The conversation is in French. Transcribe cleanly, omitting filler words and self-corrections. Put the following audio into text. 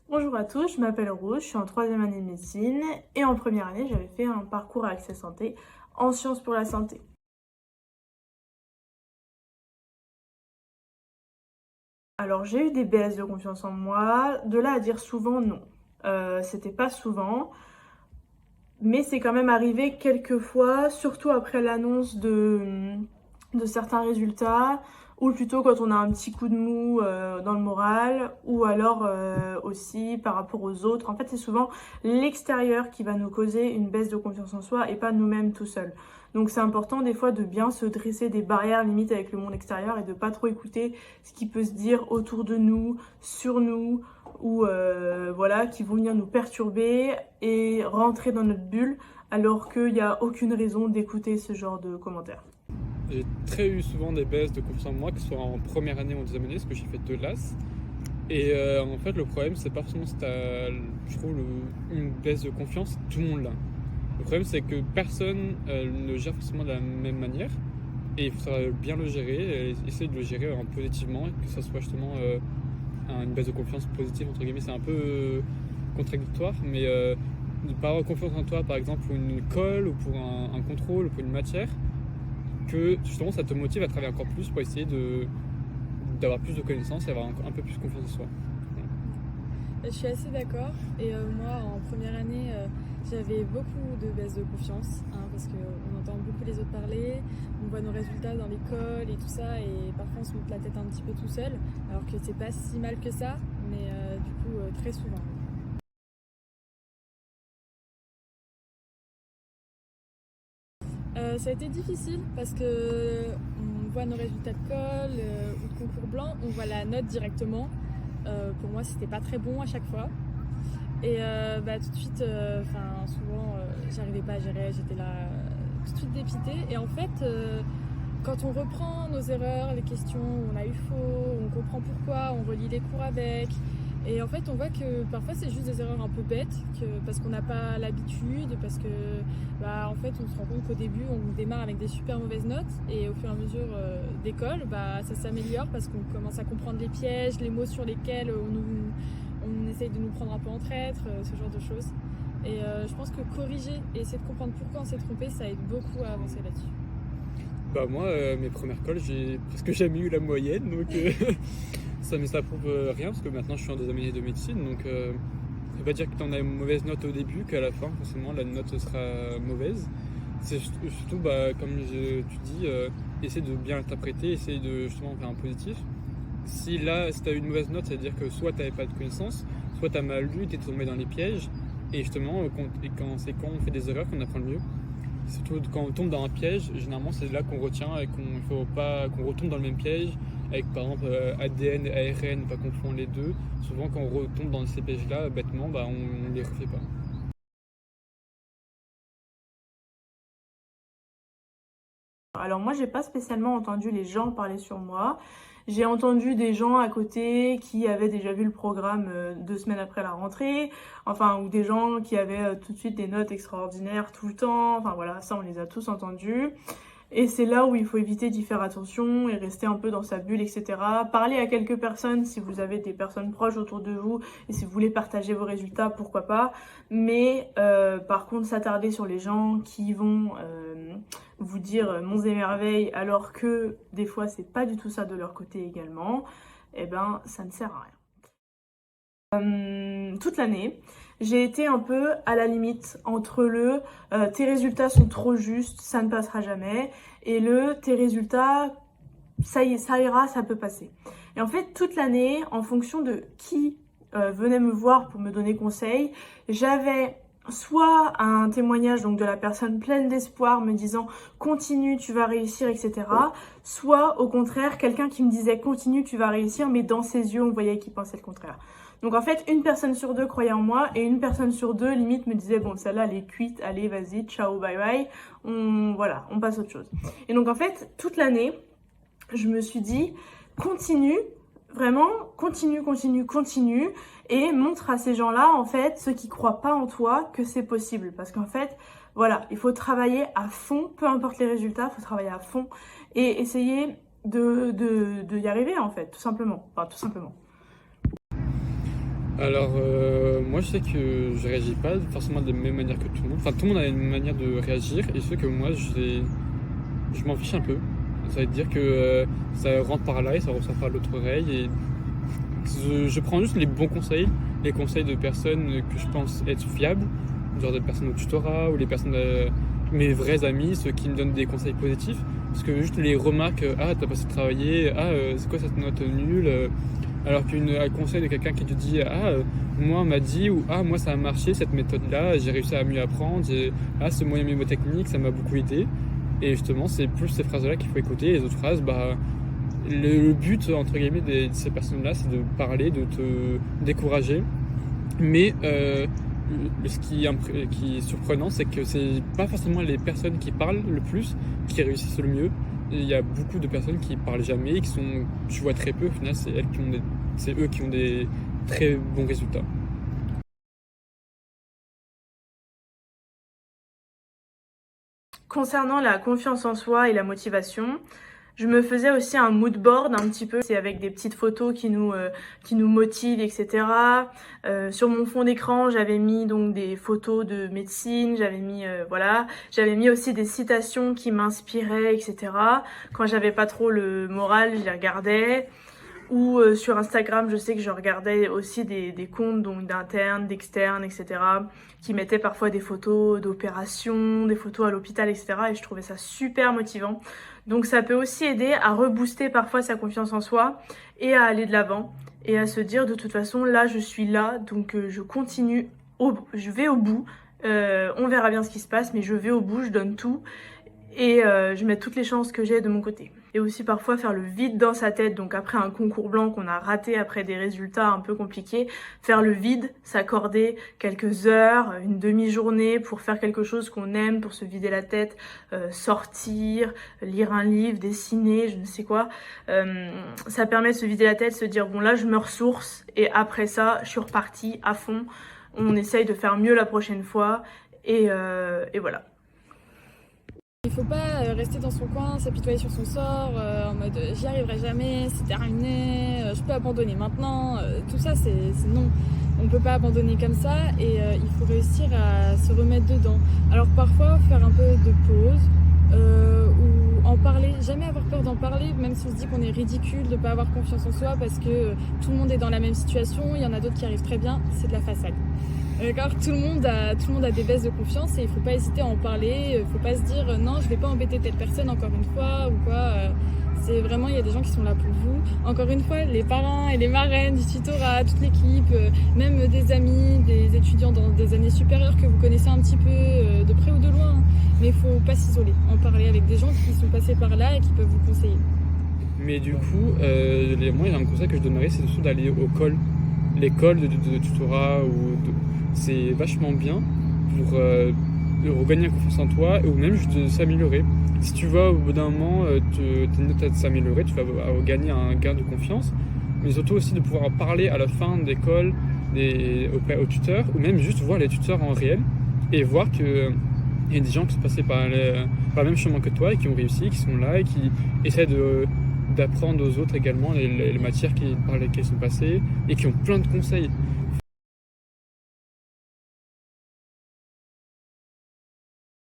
Bonjour à tous, je m'appelle Rose, je suis en troisième année de médecine et en première année j'avais fait un parcours à Accès Santé en sciences pour la santé. Alors j'ai eu des baisses de confiance en moi, de là à dire souvent non. C'était pas souvent, mais c'est quand même arrivé quelques fois, surtout après l'annonce de certains résultats, ou plutôt quand on a un petit coup de mou dans le moral, ou alors aussi par rapport aux autres. En fait, c'est souvent l'extérieur qui va nous causer une baisse de confiance en soi et pas nous-mêmes tout seuls. Donc c'est important des fois de bien se dresser des barrières limites avec le monde extérieur et de pas trop écouter ce qui peut se dire autour de nous, sur nous, ou voilà, qui vont venir nous perturber et rentrer dans notre bulle alors qu'il n'y a aucune raison d'écouter ce genre de commentaires. J'ai très eu souvent des baisses de confiance en moi, que ce soit en première année ou en deuxième année, parce que j'ai fait deux LAS. Et en fait, le problème, c'est pas forcément si t'as, je trouve, une baisse de confiance, tout le monde l'a. Le problème, c'est que personne ne gère forcément de la même manière. Et il faut savoir bien le gérer, et essayer de le gérer positivement, que ça soit justement une baisse de confiance positive, entre guillemets. C'est un peu contradictoire, mais de pas avoir confiance en toi, par exemple, pour une colle, ou pour un contrôle, ou pour une matière, que justement ça te motive à travailler encore plus pour essayer d'avoir plus de connaissances et avoir un peu plus confiance en soi. Voilà. Je suis assez d'accord. Et moi, en première année, j'avais beaucoup de baisse de confiance, parce qu'on entend beaucoup les autres parler, on voit nos résultats dans l'école et tout ça, et parfois on se monte la tête un petit peu tout seul, alors que c'est pas si mal que ça, mais du coup, très souvent. Ça a été difficile parce que on voit nos résultats de colle ou de concours blanc, on voit la note directement. Pour moi, c'était pas très bon à chaque fois. Et tout de suite, souvent, j'arrivais pas à gérer, j'étais là tout de suite dépitée. Et en fait, quand on reprend nos erreurs, les questions où on a eu faux, on comprend pourquoi, on relit les cours avec. Et en fait, on voit que parfois c'est juste des erreurs un peu bêtes, parce qu'on n'a pas l'habitude, parce que en fait, on se rend compte qu'au début, on démarre avec des super mauvaises notes, et au fur et à mesure d'école, ça s'améliore parce qu'on commence à comprendre les pièges, les mots sur lesquels on essaye de nous prendre un peu en traître, ce genre de choses. Et je pense que corriger et essayer de comprendre pourquoi on s'est trompé, ça aide beaucoup à avancer là-dessus. Bah moi, mes premières colles, j'ai presque jamais eu la moyenne, donc ça prouve rien, parce que maintenant je suis en deuxième année de médecine, donc ça veut pas dire que tu en as une mauvaise note au début, qu'à la fin forcément la note sera mauvaise. C'est surtout, tu dis, essayer de bien l'interpréter, essayer de justement faire un positif. Si tu as eu une mauvaise note, ça veut dire que soit tu n'avais pas de connaissances, soit tu as mal lu, tu es tombé dans les pièges, et justement, quand on fait des erreurs qu'on apprend le mieux. Surtout quand on tombe dans un piège, généralement c'est là qu'on retient et qu'on ne faut pas qu'on retombe dans le même piège avec par exemple ADN et ARN, pas confondre les deux. Souvent quand on retombe dans ces pièges-là, bêtement, on les refait pas. Alors moi, j'ai pas spécialement entendu les gens parler sur moi. J'ai entendu des gens à côté qui avaient déjà vu le programme 2 semaines après la rentrée, enfin, ou des gens qui avaient tout de suite des notes extraordinaires tout le temps. Enfin voilà, ça on les a tous entendus. Et c'est là où il faut éviter d'y faire attention et rester un peu dans sa bulle, etc. Parlez à quelques personnes si vous avez des personnes proches autour de vous et si vous voulez partager vos résultats, pourquoi pas. Mais par contre, s'attarder sur les gens qui vont vous dire monts et merveilles alors que des fois c'est pas du tout ça de leur côté également, eh ben ça ne sert à rien. Toute l'année, j'ai été un peu à la limite entre tes résultats sont trop justes, ça ne passera jamais, et tes résultats, ça y est, ça ira, ça peut passer. Et en fait, toute l'année, en fonction de qui venait me voir pour me donner conseil, j'avais soit un témoignage donc de la personne pleine d'espoir me disant continue, tu vas réussir, etc. Soit au contraire, quelqu'un qui me disait continue, tu vas réussir, mais dans ses yeux, on voyait qu'il pensait le contraire. Donc en fait, une personne sur deux croyait en moi et une personne sur deux, limite, me disait bon, celle-là, elle est cuite, allez, vas-y, ciao, bye bye, on passe à autre chose. Et donc en fait, toute l'année, je me suis dit, continue, vraiment, continue, continue, continue, et montre à ces gens-là, en fait, ceux qui croient pas en toi, que c'est possible. Parce qu'en fait, voilà, il faut travailler à fond, peu importe les résultats, il faut travailler à fond et essayer de y arriver, en fait, tout simplement. Enfin, tout simplement. Alors, moi je sais que je réagis pas forcément de la même manière que tout le monde. Enfin, tout le monde a une manière de réagir et je sais que moi je m'en fiche un peu. Ça veut dire que ça rentre par là et ça ressort par l'autre oreille. Et je prends juste les bons conseils, les conseils de personnes que je pense être fiables, genre des personnes au tutorat ou les personnes, mes vrais amis, ceux qui me donnent des conseils positifs. Parce que juste les remarques, ah t'as pas assez travaillé, ah c'est quoi cette note nulle, alors qu'un conseil de quelqu'un qui te dit ah moi on m'a dit ou ah moi ça a marché cette méthode là, j'ai réussi à mieux apprendre, ah ce moyen mnémotechnique ça m'a beaucoup aidé. Et justement c'est plus ces phrases là qu'il faut écouter, les autres phrases le but entre guillemets de ces personnes là c'est de parler, de te décourager, mais ce qui est surprenant c'est que c'est pas forcément les personnes qui parlent le plus qui réussissent le mieux. Il y a beaucoup de personnes qui parlent jamais, tu vois très peu, au final c'est eux qui ont des très bons résultats. Concernant la confiance en soi et la motivation, je me faisais aussi un mood board un petit peu, c'est avec des petites photos qui nous motivent, etc. Sur mon fond d'écran, j'avais mis donc des photos de médecine, j'avais mis aussi des citations qui m'inspiraient, etc. Quand j'avais pas trop le moral, je les regardais. Ou sur Instagram, je sais que je regardais aussi des comptes donc d'internes, d'externes, etc. qui mettaient parfois des photos d'opérations, des photos à l'hôpital, etc. Et je trouvais ça super motivant. Donc ça peut aussi aider à rebooster parfois sa confiance en soi et à aller de l'avant et à se dire de toute façon là je suis là, donc je continue, je vais au bout. On verra bien ce qui se passe, mais je vais au bout, je donne tout. Et je mets toutes les chances que j'ai de mon côté. Et aussi parfois faire le vide dans sa tête, donc après un concours blanc qu'on a raté, après des résultats un peu compliqués, faire le vide, s'accorder quelques heures, une demi-journée pour faire quelque chose qu'on aime, pour se vider la tête, sortir, lire un livre, dessiner, je ne sais quoi. Ça permet de se vider la tête, se dire bon là je me ressource et après ça je suis repartie à fond. On essaye de faire mieux la prochaine fois et voilà. Il faut pas rester dans son coin, s'apitoyer sur son sort, en mode j'y arriverai jamais, c'est terminé, je peux abandonner maintenant. Tout ça, c'est non. On peut pas abandonner comme ça et il faut réussir à se remettre dedans. Alors parfois, faire un peu de pause ou en parler, jamais avoir peur d'en parler, même si on se dit qu'on est ridicule de pas avoir confiance en soi parce que tout le monde est dans la même situation, il y en a d'autres qui arrivent très bien, c'est de la façade. D'accord, tout le monde a des baisses de confiance et il faut pas hésiter à en parler, il faut pas se dire non je vais pas embêter telle personne encore une fois ou quoi. C'est vraiment, il y a des gens qui sont là pour vous. Encore une fois, les parrains et les marraines du tutorat, toute l'équipe, même des amis, des étudiants dans des années supérieures que vous connaissez un petit peu de près ou de loin. Mais il faut pas s'isoler, en parler avec des gens qui sont passés par là et qui peuvent vous conseiller. Mais du coup, moi, il y a un conseil que je donnerais, c'est surtout d'aller au col. L'école de tutorat, c'est vachement bien pour regagner confiance en toi ou même juste de s'améliorer. Si tu vois au bout d'un moment tes notes s'améliorer, tu vas gagner un gain de confiance, mais surtout aussi de pouvoir en parler à la fin d'école aux tuteurs ou même juste voir les tuteurs en réel et voir qu'il y a des gens qui sont passés par le même chemin que toi et qui ont réussi, qui sont là et qui essaient d'apprendre aux autres également les matières par lesquelles ils sont passés et qui ont plein de conseils.